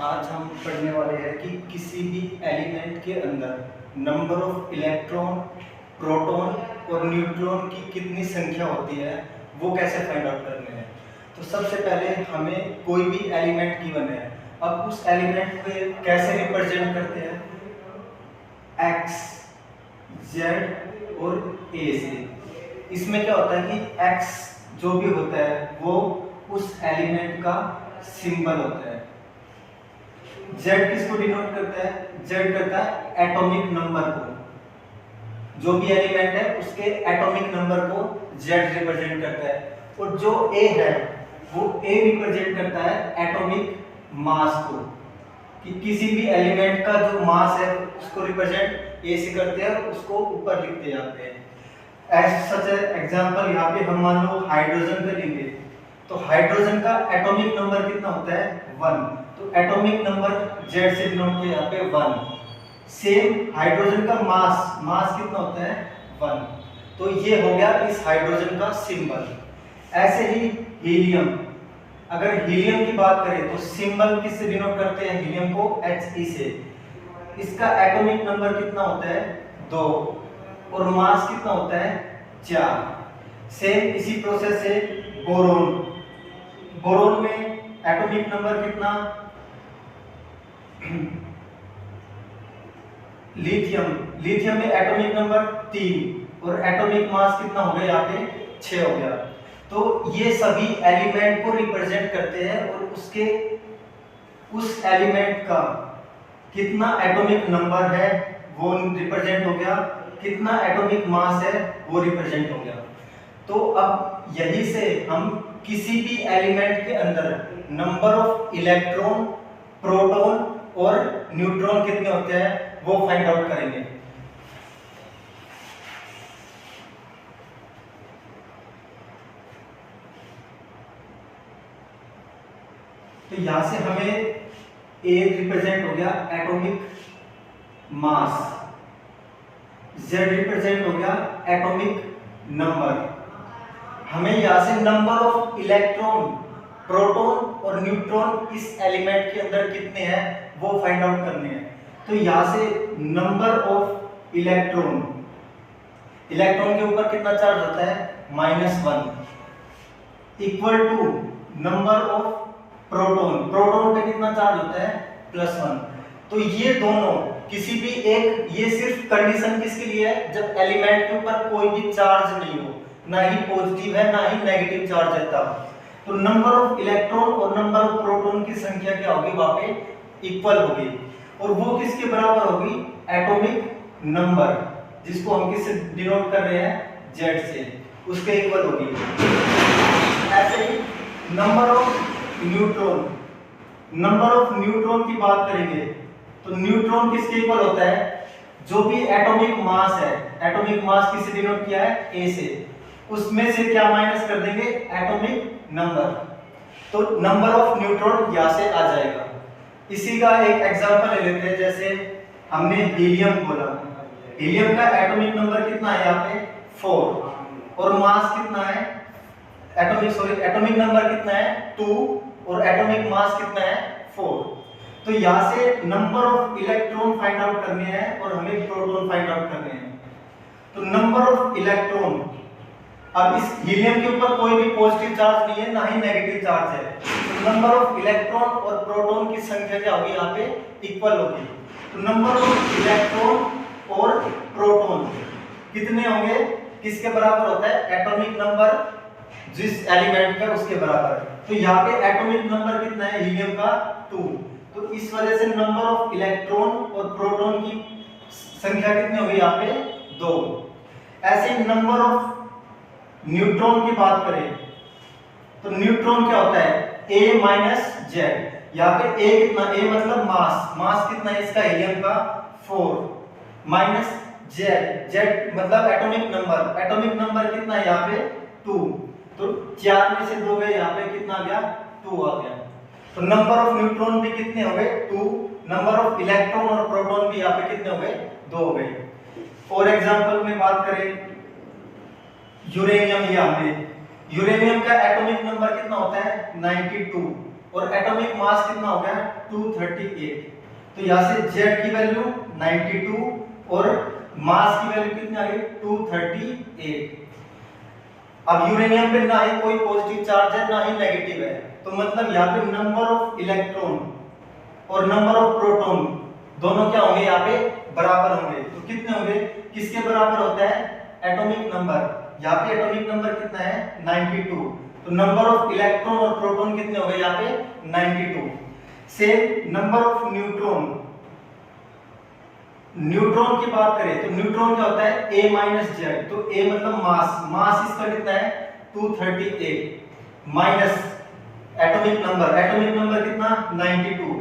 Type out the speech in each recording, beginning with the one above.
आज हम पढ़ने वाले हैं कि किसी भी एलिमेंट के अंदर नंबर ऑफ इलेक्ट्रॉन, प्रोटॉन और न्यूट्रॉन की कितनी संख्या होती है वो कैसे फाइंड आउट करने हैं। तो सबसे पहले हमें कोई भी एलिमेंट गिवन है, अब उस एलिमेंट को कैसे रिप्रेजेंट करते हैं, एक्स, जेड और ए से। इसमें क्या होता है कि एक्स जो भी होता है वो उस एलिमेंट का सिंबल होता है। जेड किसको डिनोट करता है, जेड करता है एटॉमिक नंबर को, जो भी एलिमेंट है उसके एटॉमिक नंबर को जेड रिप्रेजेंट करता है। और जो ए है वो ए रिप्रेजेंट करता है एटॉमिक मास को, कि किसी भी एलिमेंट का जो मास है उसको रिप्रेजेंट ए से करते हैं और उसको ऊपर लिखते जाते हैं। एज सच एग्जांपल यहाँ पे हम मान लो हाइड्रोजन पे लेंगे, तो हाइड्रोजन का एटॉमिक नंबर कितना होता है 1, तो एटॉमिक नंबर जेड से डिनोट किया यहाँ पे 1। सेम हाइड्रोजन का मास कितना होता है 1, तो ये हो गया इस हाइड्रोजन का सिंबल। ऐसे ही हीलियम, अगर हीलियम की बात करें तो सिंबल किससे डिनोट करते हैं हीलियम को, He से। इसका एटॉमिक नंबर कितना होता है 2 और मास कितना होता है 4। सेम इसी प्रोसेस से बोरोन में एटॉमिक नंबर कितना, लिथियम में एटॉमिक नंबर 3 और एटॉमिक मास कितना हो गया यहाँ पे 6 हो गया। तो ये सभी एलिमेंट को रिप्रेजेंट करते हैं और उसके उस एलिमेंट का कितना एटॉमिक नंबर है वो रिप्रेजेंट हो गया, कितना एटॉमिक मास है वो रिप्रेजेंट हो गया। तो अब यही से हम किसी भी एलिमेंट के अंदर नंबर ऑफ इलेक्ट्रॉन, प्रोटॉन और न्यूट्रॉन कितने होते हैं वो फाइंड आउट करेंगे। तो यहां से हमें ए रिप्रेजेंट हो गया एटॉमिक मास, जेड रिप्रेजेंट हो गया एटॉमिक नंबर। हमें यहां से नंबर ऑफ इलेक्ट्रॉन, प्रोटॉन और न्यूट्रॉन इस एलिमेंट के अंदर कितने हैं वो फाइंड आउट करने हैं। तो यहां से नंबर ऑफ इलेक्ट्रॉन के ऊपर कितना चार्ज होता है -1 equal to number of proton पे कितना चार्ज होता है +1। तो ये दोनों किसी भी एक, ये सिर्फ कंडीशन किसके लिए है, जब एलिमेंट के ऊपर कोई भी चार्ज नहीं हो, ना ही पॉजिटिव है ना ही नेगेटिव चार्ज है तब। तो नंबर ऑफ इलेक्ट्रॉन और नंबर ऑफ प्रोटॉन की संख्या क्या होगी वहां पे इक्वल होगी, और वो किसके बराबर होगी, एटॉमिक नंबर, जिसको हम किससे डिनोट कर रहे हैं जेड से, उसके इक्वल होगी। ऐसे ही नंबर ऑफ न्यूट्रॉन की बात करेंगे तो न्यूट्रॉन किसके इक्वल होता है, जो भी एटॉमिक मास है, एटॉमिक मास किससे डिनोट किया है ए से, उसमें से क्या माइनस कर देंगे एटॉमिक नंबर, तो नंबर ऑफ न्यूट्रॉन यहां से आ जाएगा। इसी का एक एग्जांपल ले लेते हैं, जैसे हमने हीलियम बोला, हीलियम का एटॉमिक नंबर कितना है यहाँ पे 4 और मास कितना है, एटॉमिक नंबर कितना है 2 और एटॉमिक मास कितना है 4। तो यहां से number of electron find out करने हैं और हमें प्रोटॉन फाइंड आउट करने हैं। तो नंबर ऑफ इलेक्ट्रॉन, अब इस हीलियम के ऊपर कोई भी पॉजिटिव चार्ज नहीं है ना ही नेगेटिव चार्ज है, तो नंबर ऑफ इलेक्ट्रॉन और प्रोटॉन की संख्या क्या होगी यहाँ पे इक्वल होगी। तो नंबर ऑफ इलेक्ट्रॉन और प्रोटॉन कितने होंगे, किसके बराबर होता है, एटॉमिक नंबर जिस एलिमेंट का उसके बराबर। तो यहाँ पे एटॉमिक नंबर कितना है हीलियम का 2, तो इस वजह से नंबर ऑफ इलेक्ट्रॉन और प्रोटॉन की संख्या कितनी होगी यहाँ पे 2। ऐसे ही नंबर ऑफ न्यूट्रॉन की बात करें तो न्यूट्रॉन क्या होता है A - Z, यहाँ पे A कितना, A मतलब मास कितना है इसका हीलियम का 4 माइनस Z मतलब एटॉमिक नंबर कितना है यहाँ पे 2, तो 4 में से 2 गए, यहाँ पे कितना आ गया 2 आ गया। तो नंबर ऑफ न्यूट्रॉन भी कितने हो गए 2, नंबर ऑफ इलेक्ट्रॉन और प्रोटॉन भी यहाँ पे कितने हो गए 2 हो गए। और एग्जांपल में बात करें यूरेनियम लिया हमने, यूरेनियम का एटॉमिक नंबर कितना होता है 92 और एटॉमिक मास कितना हो गया 238। तो यहाँ से Z की वैल्यू 92 और मास की वैल्यू कितनी आ गई 238। अब यूरेनियम पे ना ही कोई पॉजिटिव चार्ज है ना ही नेगेटिव है, तो मतलब यहाँ पे नंबर ऑफ इलेक्ट्रॉन और नंबर ऑफ प्रोटॉन दोनों क्या होंगे यहाँ पे बराबर होंगे। तो कितने होंगे, किसके बराबर होता है एटॉमिक नंबर, यहाँ पे एटॉमिक नंबर कितना है 92, तो नंबर ऑफ इलेक्ट्रॉन और प्रोटॉन कितने हो गए यहाँ पे 92। Same number of neutron, neutron की बात करें तो न्यूट्रॉन क्या होता है A माइनस जेड, तो A मतलब मास, मास इसका कितना है 238 माइनस एटॉमिक नंबर कितना 92,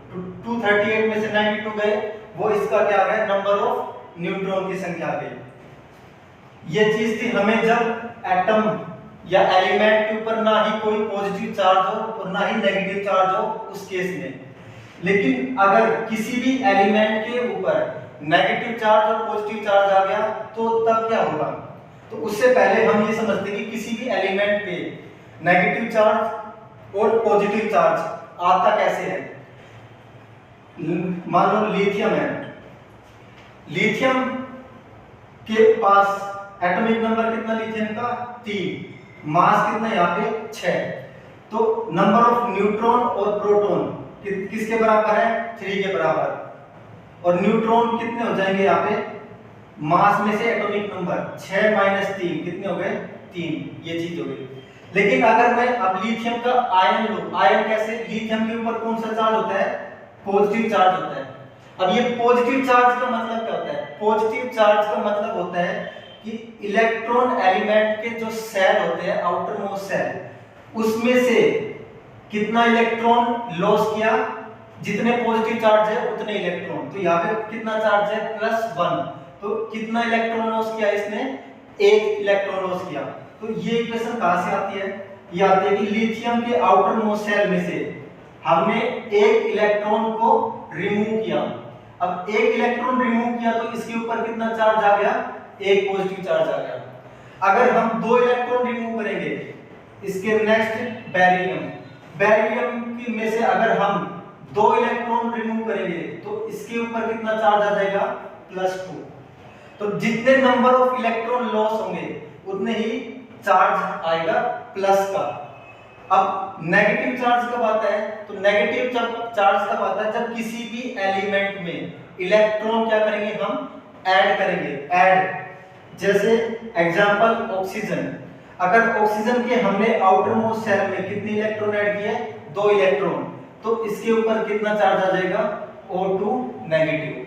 तो 238 में से 92 गए, वो इसका क्या आ गया नंबर ऑफ न्यूट्रॉन की संख्या आ गई। ये चीज थी हमें जब एटम या एलिमेंट के ऊपर ना ही कोई पॉजिटिव चार्ज हो और ना ही नेगेटिव चार्ज हो उस केस में। लेकिन अगर किसी भी एलिमेंट के ऊपर नेगेटिव चार्ज और पॉजिटिव चार्ज आ गया तो तब क्या होगा, तो उससे पहले हम ये समझते हैं कि किसी भी एलिमेंट पे नेगेटिव चार्ज और पॉजिटिव चार्ज आता कैसे है। मान लो लिथियम है, लिथियम के पास एटॉमिक नंबर कितना लिथियम का 3, मास कितना यहाँ पे 6, तो नंबर ऑफ न्यूट्रॉन और प्रोटॉन किसके बराबर है 3 के बराबर, और न्यूट्रॉन कितने हो जाएंगे यहाँ पे मास में से एटॉमिक नंबर 6 माइनस 3 कितने हो गए 3, ये चीज हो गई। लेकिन अगर मैं अब लिथियम का आयन लूं, आयन कैसे, लिथियम के ऊपर कौन सा चार्ज होता है पॉजिटिव चार्ज होता है। अब ये पॉजिटिव चार्ज का मतलब क्या होता है, पॉजिटिव चार्ज का मतलब होता है कि इलेक्ट्रॉन एलिमेंट के जो सेल होते हैं आउटर मोस्ट सेल, उसमें से कितना इलेक्ट्रॉन लॉस किया, जितने पॉजिटिव चार्ज है उतने इलेक्ट्रॉन, तो यहाँ पे कितना चार्ज है +1, तो कितना इलेक्ट्रॉन लॉस किया इसने 1 इलेक्ट्रॉन लॉस किया। तो ये इक्वेशन कहां से आती है, ये आती है कि लिथियम के आउटर मोस्ट सेल में से हमने 1 इलेक्ट्रॉन को रिमूव किया। अब 1 इलेक्ट्रॉन रिमूव किया तो इसके ऊपर कितना चार्ज आ गया 1 पॉजिटिव चार्ज आ गया। अगर हम 2 इलेक्ट्रॉन रिमूव करेंगे, इसके नेक्स्ट बेरिलियम, बेरिलियम की में से अगर हम 2 इलेक्ट्रॉन रिमूव करेंगे तो इसके ऊपर कितना चार्ज आ जाएगा +2, तो जितने नंबर ऑफ इलेक्ट्रॉन लॉस होंगे उतने ही चार्ज आएगा प्लस का। अब नेगेटिव चार्ज कब आता है, तो नेगेटिव चार्ज कब आता है जब किसी भी एलिमेंट में इलेक्ट्रॉन क्या करेंगे हम ऐड करेंगे, ऐड, जैसे एग्जांपल ऑक्सीजन, अगर ऑक्सीजन के हमने आउटर मोस्ट सेल में कितने इलेक्ट्रॉन ऐड किए 2 इलेक्ट्रॉन, तो इसके ऊपर कितना चार्ज आ जाएगा O2 नेगेटिव।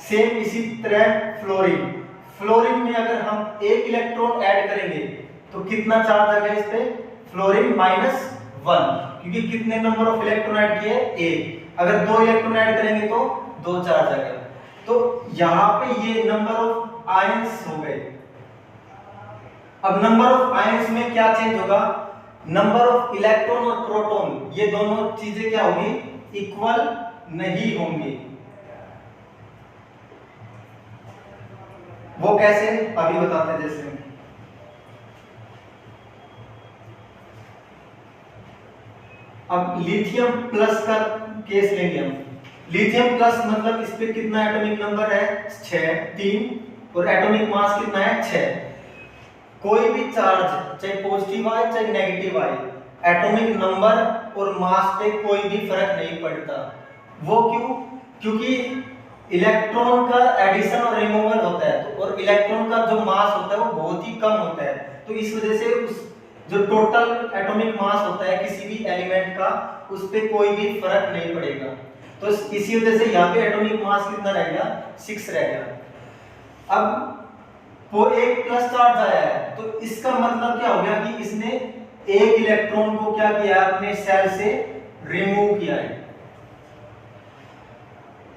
सेम इसी तरह फ्लोरीन, फ्लोरीन में अगर हम 1 इलेक्ट्रॉन ऐड करेंगे तो कितना चार्ज आ गया इस पे फ्लोरीन -1, क्योंकि कितने नंबर ऑफ इलेक्ट्रॉन ऐड किए 1, अगर 2 इलेक्ट्रॉन ऐड करेंगे तो 2 चार्ज आ गया। तो यहाँ पे ये नंबर ऑफ आयंस हो गए। अब नंबर ऑफ आयंस में क्या चेंज होगा, नंबर ऑफ इलेक्ट्रॉन और प्रोटॉन ये दोनों चीजें क्या होगी इक्वल नहीं होंगी। वो कैसे अभी बताते हैं। जैसे अब लिथियम प्लस का केस लेंगे हम, लिथियम प्लस मतलब इस पे कितना एटॉमिक नंबर है 3 और एटॉमिक मास कितना है 6। कोई भी चार्ज चाहे पॉजिटिव आए चाहे नेगेटिव आए, एटॉमिक नंबर और मास पे कोई भी फर्क नहीं पड़ता। वो क्यों, क्योंकि इलेक्ट्रॉन का एडिशन और रिमूवल होता है, तो और इलेक्ट्रॉन का जो मास होता है वो बहुत ही कम होता है, तो इस वजह से उस जो टोटल एटॉमिक मास होता है किसी भी एलिमेंट का उस पे कोई भी फर्क नहीं पड़ेगा। तो इसी वजह से यहाँ पे एटॉमिक मास कितना रह गया 6 रह गया। अब वो 1 प्लस चार्ज आया है, तो इसका मतलब क्या हो गया कि इसने 1 इलेक्ट्रॉन को क्या किया है अपने सेल से रिमूव किया है।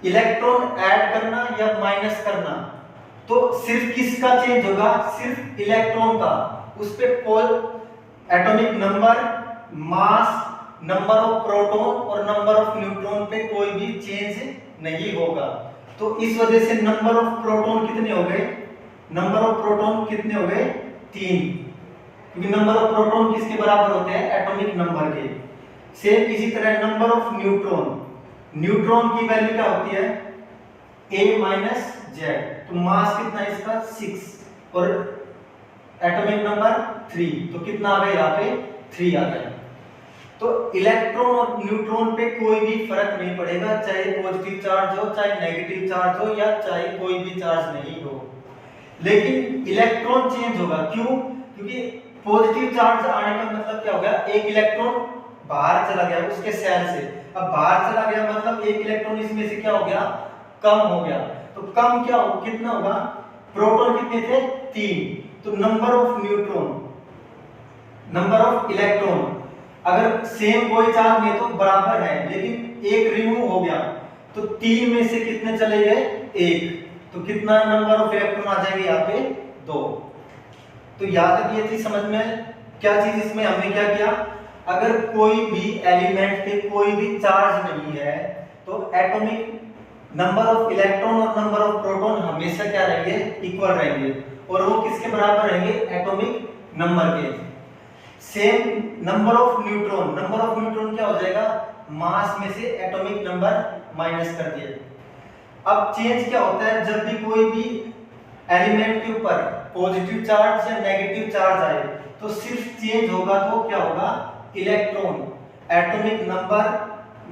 इलेक्ट्रॉन ऐड करना या माइनस करना, तो सिर्फ किसका चेंज होगा, सिर्फ इलेक्ट्रॉन का, उस पे atomic number, mass, number of proton और नंबर ऑफ न्यूट्रॉन पे कोई भी चेंज नहीं होगा। तो इस वजह से नंबर ऑफ प्रोटॉन कितने हो गए, नंबर ऑफ प्रोटॉन कितने हो गए 3, क्योंकि नंबर ऑफ प्रोटॉन किसके बराबर होते हैं एटॉमिक नंबर के। सेम इसी तरह नंबर ऑफ न्यूट्रॉन, न्यूट्रॉन की वैल्यू क्या होती है a माइनस जेड, तो मास कितना है इसका 6 और एटॉमिक नंबर 3, तो कितना आ गया यहाँ पे 3 आ गया। तो इलेक्ट्रॉन और न्यूट्रॉन पे कोई भी फर्क नहीं पड़ेगा, चाहे पॉजिटिव चार्ज हो चाहे नेगेटिव चार्ज हो या चाहे कोई भी चार्ज नहीं हो, लेकिन इलेक्ट्रॉन चेंज होगा। क्यों? क्योंकि पॉजिटिव चार्ज आने का मतलब क्या हो गया, एक इलेक्ट्रॉन बाहर चला गया उसके सेल से, अब बाहर चला गया मतलब एक इलेक्ट्रॉन इसमें से क्या हो गया, कम हो गया। तो कम क्या हो, कितना होगा, प्रोटॉन कितने थे 3, तो number of neutron, number of electron अगर सेम कोई चार्ज नहीं तो बराबर है, लेकिन एक रिमूव हो गया तो 3 में से कितने चले गए 1, तो कितना नंबर ऑफ इलेक्ट्रॉन आ जाएंगे यहाँ पे 2। तो यहाँ तक ये चीज समझ में, क्या चीज इसमें हमने क्या किया, अगर कोई भी एलिमेंट पे कोई भी चार्ज नहीं है तो एटॉमिक नंबर ऑफ इलेक्ट्रॉन और नंबर ऑफ प्रोटॉन हमेशा क्या रहेंगे, इक्वल रहेंगे, और वो किसके बराबर रहेंगे, एटॉमिक नंबर के। Same number of neutron, number of neutron क्या हो जाएगा, मास में से एटॉमिक नंबर माइनस कर दिया। अब चेंज क्या होता है, जब भी कोई भी एलिमेंट के ऊपर पॉजिटिव चार्ज या नेगेटिव चार्ज आए तो सिर्फ चेंज होगा तो क्या होगा, इलेक्ट्रॉन, एटॉमिक नंबर,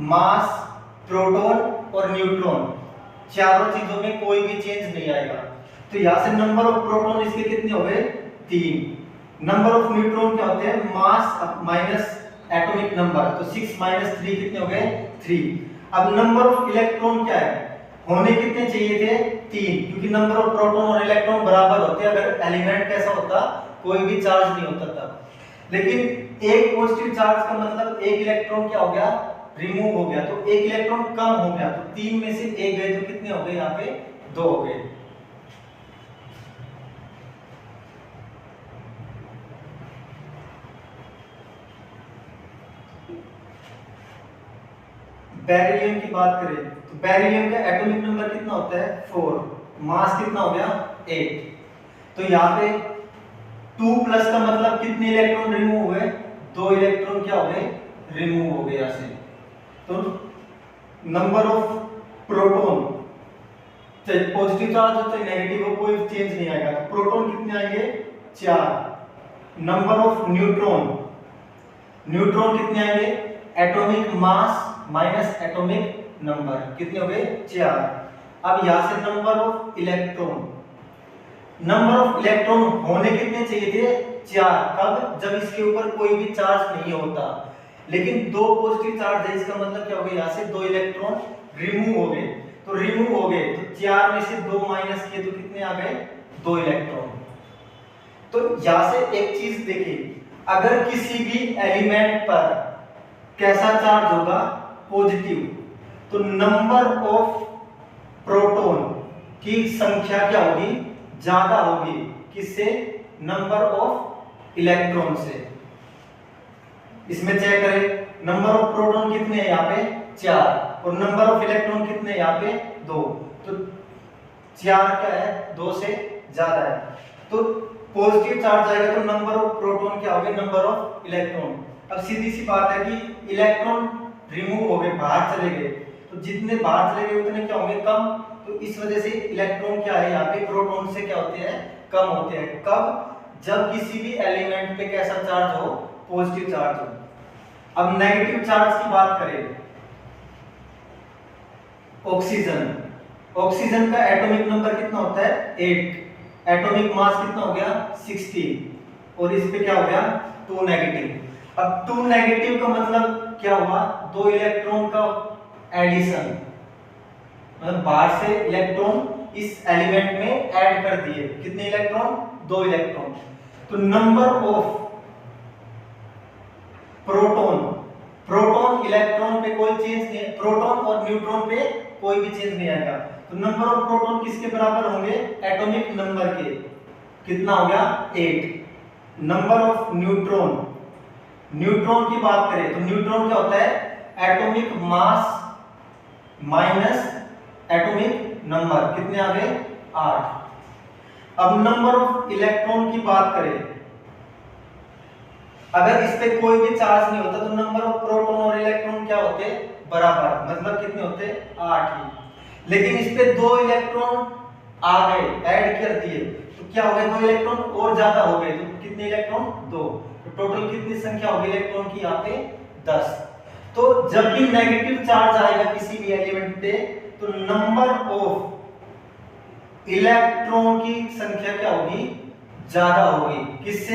मास, प्रोटॉन और न्यूट्रॉन, चारों चीजों में कोई भी चेंज नहीं आएगा। तो यहां से नंबर ऑफ प्रोटॉन इसके कितने हो गए 3, नंबर ऑफ न्यूट्रॉन क्या होते हैं, मास माइनस एटॉमिक नंबर, तो 6 माइनस 3 कितने हो गए 3। अब नंबर ऑफ इलेक्ट्रॉन क्या है, होने कितने चाहिए थे 3, क्योंकि नंबर ऑफ प्रोटॉन और इलेक्ट्रॉन बराबर होते हैं अगर एलिमेंट कैसा होता, कोई भी चार्ज नहीं होता तब। लेकिन एक पॉजिटिव चार्ज का मतलब एक इलेक्ट्रॉन क्या हो गया, रिमूव हो गया, तो एक इलेक्ट्रॉन कम हो गया, तो 3 में से 1 गए तो कितने हो गए यहाँ पे 2 हो गए। बेरिलियम की बात करें तो बेरिलियम का एटॉमिक नंबर कितना होता है 4, मास कितना हो गया 8, तो यहाँ पे 2 प्लस का मतलब कितने इलेक्ट्रॉन रिमूव हुए, 2 इलेक्ट्रॉन क्या हो गए, रिमूव हो गए यहाँ से। तो नंबर ऑफ प्रोटॉन, चाहे पॉजिटिव चार्ज हो चाहे नेगेटिव हो, कोई चेंज नहीं आएगा, तो प्रोटॉन कितने आएंगे 4। नंबर ऑफ न्यूट्रॉन, न्यूट्रॉन कितने आएंगे, atomic mass minus atomic number, कितने हो गए 4। अब यहां से number of electron, number of electron होने कितने चाहिए थे 4, कब, जब इसके ऊपर कोई भी चार्ज नहीं होता, लेकिन 2 पॉजिटिव चार्ज है, इसका मतलब क्या हो गया, यहाँ से 2 इलेक्ट्रॉन रिमूव हो गए, तो रिमूव हो गए तो 4 में से 2 माइनस किए तो कितने आ गए 2 इलेक्ट्रॉन। तो यहां से एक चीज देखिए, अगर किसी भी एलिमेंट पर कैसा चार्ज होगा, पॉजिटिव, तो नंबर ऑफ प्रोटॉन की संख्या क्या होगी, ज्यादा होगी, किससे, नंबर ऑफ इलेक्ट्रॉन से। इसमें चेक करें, नंबर ऑफ प्रोटॉन कितने हैं यहाँ पे 4 और नंबर ऑफ इलेक्ट्रॉन कितने हैं यहाँ पे 2, तो 4 क्या है 2 से ज्यादा है, तो पॉजिटिव चार्ज आएगा तो नंबर ऑफ प्रोटॉन क्या होगा, नंबर ऑफ इलेक्ट्रॉन। अब सीधी सी बात है कि इलेक्ट्रॉन रिमूव हो गए, बाहर चले गए, तो जितने बाहर चले गए उतने क्या होंगे कम, तो इस वजह से इलेक्ट्रॉन क्या है यहाँ पे प्रोटॉन से क्या होते हैं, कम होते हैं। कब, जब किसी भी एलिमेंट पे कैसा चार्ज हो, पॉजिटिव चार्ज हो। अब नेगेटिव चार्ज की बात करें, ऑक्सीजन, ऑक्सीजन का एटॉमिक नंबर कितना होता है 8, एटॉमिक मास कितना हो गया 16, और इस पे क्या हो गया 2 नेगेटिव। अब 2 नेगेटिव का मतलब क्या हुआ, 2 इलेक्ट्रॉन का एडिशन, मतलब बाहर से इलेक्ट्रॉन इस एलिमेंट में ऐड कर दिए, कितने इलेक्ट्रॉन 2 इलेक्ट्रॉन। तो number of proton, proton electron पे कोई चेंज नहीं, प्रोटॉन और न्यूट्रॉन पे कोई भी चेंज नहीं आएगा, तो नंबर ऑफ प्रोटॉन किसके बराबर होंगे, एटॉमिक नंबर के, कितना हो गया 8। नंबर ऑफ न्यूट्रॉन, न्यूट्रॉन की बात करें तो न्यूट्रॉन क्या होता है, atomic mass minus atomic number, कितने आ गए 8। अब नंबर ऑफ इलेक्ट्रॉन की बात करें अगर इस पे कोई भी चार्ज नहीं होता तो नंबर ऑफ प्रोटॉन और इलेक्ट्रॉन क्या होते, बराबर, मतलब कितने होते, 8 ही। लेकिन इस पे 2 इलेक्ट्रॉन आ गए, ऐड कर दिए, तो क्या हो गए, 2 इलेक्ट्रॉन और ज्यादा हो गए, तो कितने इलेक्ट्रॉन, 2। तो टोटल कितनी संख्या होगी इलेक्ट्रॉन की यहाँ पे, 10। तो जब भी नेगेटिव चार्ज आएगा किसी भी एलिमेंट पे, तो नंबर ऑफ इलेक्ट्रॉन की संख्या क्या होगी, ज्यादा होगी, किससे,